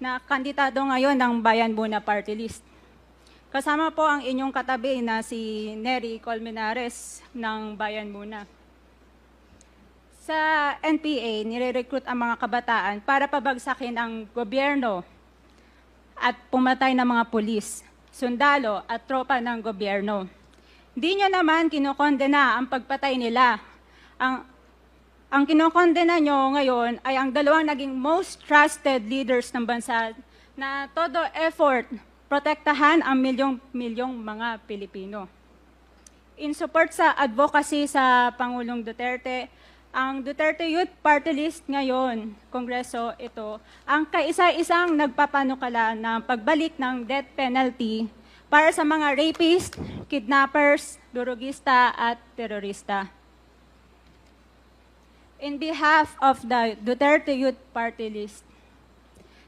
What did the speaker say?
na kandidato ngayon ng Bayan Muna Party List. Kasama po ang inyong katabi na si Nery Colmenares ng Bayan Muna. Sa NPA, nire-recruit ang mga kabataan para pabagsakin ang gobyerno at pumatay ng mga pulis, sundalo at tropa ng gobyerno. Di nyo naman kinokondena ang pagpatay nila. Ang kinokondena nyo ngayon ay ang dalawang naging most trusted leaders ng bansa na todo effort protektahan ang milyong-milyong mga Pilipino. In support sa advocacy sa Pangulong Duterte, ang Duterte Youth Party List ngayon, Kongreso, ito, ang kaisa-isang nagpapanukala ng pagbalik ng death penalty para sa mga rapist, kidnappers, durugista at terorista. In behalf of the Duterte Youth Party List,